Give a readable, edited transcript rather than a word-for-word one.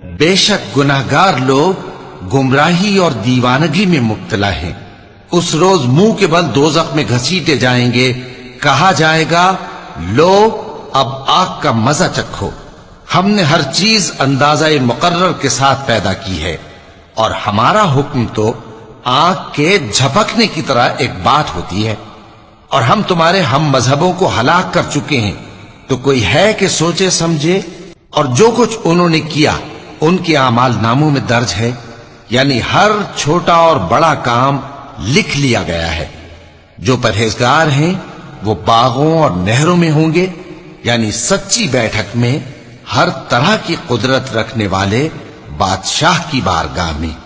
बेशक गुनाहगार लोग गुमराही और दीवानगी में मुब्तला हैं। उस रोज मुंह के बल दोजख में घसीटे जाएंगे। कहा जाएगा, लो अब आग का मजा चखो। हमने हर चीज अंदाजा मुकर्रर के साथ पैदा की है और हमारा हुक्म तो आग के झपकने की तरह एक बात होती है। और हम तुम्हारे हम मजहबों को हलाक कर चुके हैं, तो कोई है कि सोचे समझे। और जो कुछ उन्होंने किया उनके आमाल नामों में दर्ज है, यानी हर छोटा और बड़ा काम लिख लिया गया है। जो परहेजगार हैं वो बागों और नहरों में होंगे, यानी सच्ची बैठक में हर तरह की कुदरत रखने वाले बादशाह की बारगाह में।